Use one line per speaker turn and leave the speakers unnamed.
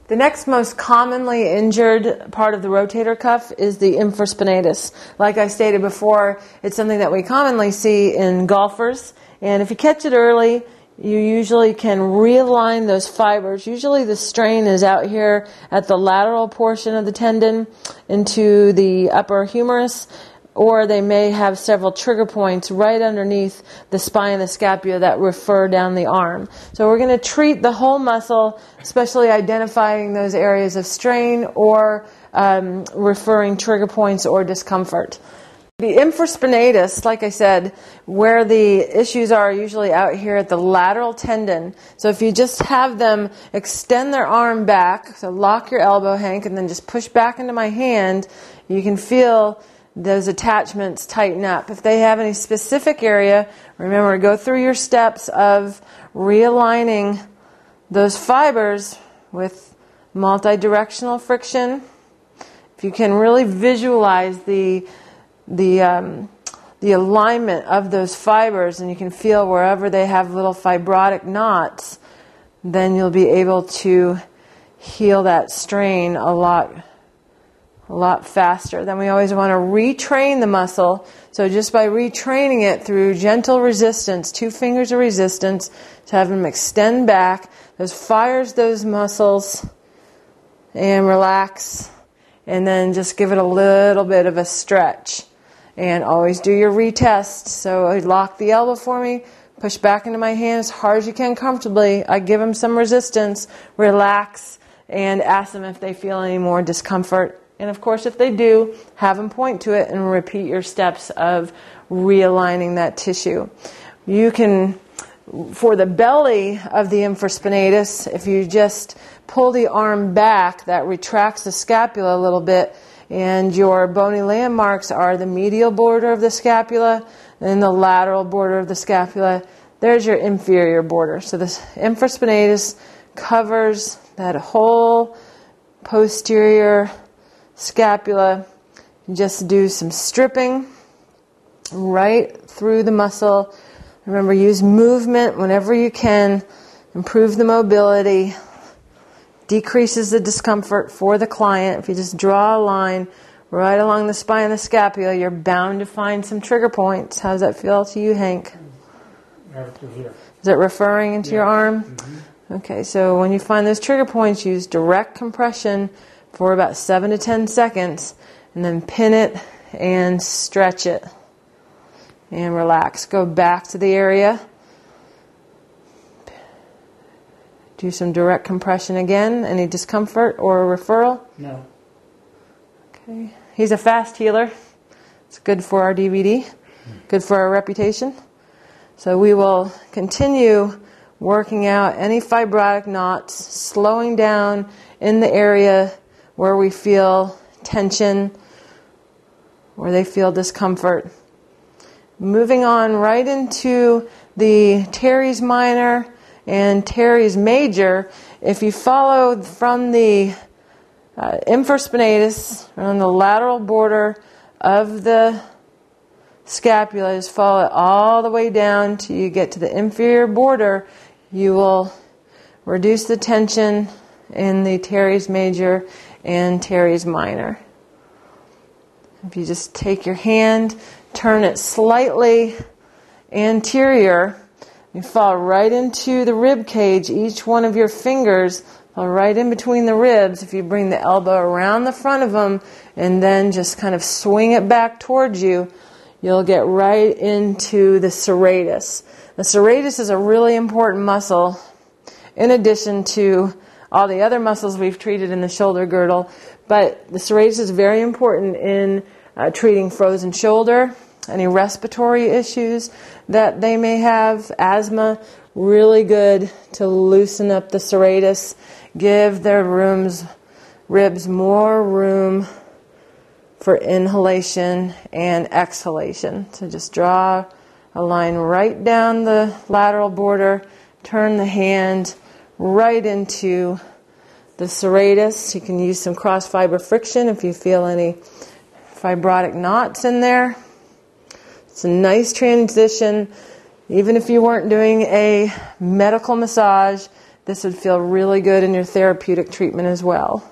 The next most commonly injured part of the rotator cuff is the infraspinatus. Like I stated before, it's something that we commonly see in golfers. And if you catch it early, you usually can realign those fibers. Usually the strain is out here at the lateral portion of the tendon into the upper humerus, or they may have several trigger points right underneath the spine of the scapula that refer down the arm. So we're going to treat the whole muscle, especially identifying those areas of strain or referring trigger points or discomfort. The infraspinatus, like I said, where the issues are usually out here at the lateral tendon. So if you just have them extend their arm back, so lock your elbow, Hank, and then just push back into my hand, you can feel those attachments tighten up. If they have any specific area, remember, go through your steps of realigning those fibers with multi-directional friction. If you can really visualize the alignment of those fibers, and you can feel wherever they have little fibrotic knots, then you'll be able to heal that strain a lot faster. Then we always want to retrain the muscle. So just by retraining it through gentle resistance, 2 fingers of resistance, to have them extend back, those fires those muscles, and relax, and then just give it a little bit of a stretch. And always do your retest. So lock the elbow for me, push back into my hand as hard as you can comfortably. I give them some resistance, relax, and ask them if they feel any more discomfort. And of course, if they do, have them point to it and repeat your steps of realigning that tissue. You can, for the belly of the infraspinatus, if you just pull the arm back, that retracts the scapula a little bit, and your bony landmarks are the medial border of the scapula and the lateral border of the scapula. There's your inferior border. So this infraspinatus covers that whole posterior scapula. Just do some stripping right through the muscle. Remember, use movement whenever you can. Improve the mobility. Decreases the discomfort for the client. If you just draw a line right along the spine of the scapula, you're bound to find some trigger points. How does that feel to you, Hank?
Right here.
Is it referring into your arm?
Mm-hmm.
Okay, so when you find those trigger points, use direct compression for about 7 to 10 seconds, and then pin it and stretch it. And relax. Go back to the area. Do some direct compression again. Any discomfort or referral?
No.
Okay. He's a fast healer. It's good for our DVD. Good for our reputation. So we will continue working out any fibrotic knots, slowing down in the area where we feel tension, where they feel discomfort. Moving on right into the teres minor and teres major. If you follow from the infraspinatus on the lateral border of the scapula, just follow it all the way down till you get to the inferior border, you will reduce the tension in the teres major and teres minor. If you just take your hand, turn it slightly anterior, you fall right into the rib cage. Each one of your fingers fall right in between the ribs. If you bring the elbow around the front of them and then just kind of swing it back towards you, you'll get right into the serratus. The serratus is a really important muscle in addition to all the other muscles we've treated in the shoulder girdle. But the serratus is very important in treating frozen shoulder, any respiratory issues that they may have, asthma. Really good to loosen up the serratus, give their ribs more room for inhalation and exhalation. So just draw a line right down the lateral border, turn the hand right into the serratus. You can use some cross fiber friction if you feel any fibrotic knots in there. It's a nice transition. Even if you weren't doing a medical massage, this would feel really good in your therapeutic treatment as well.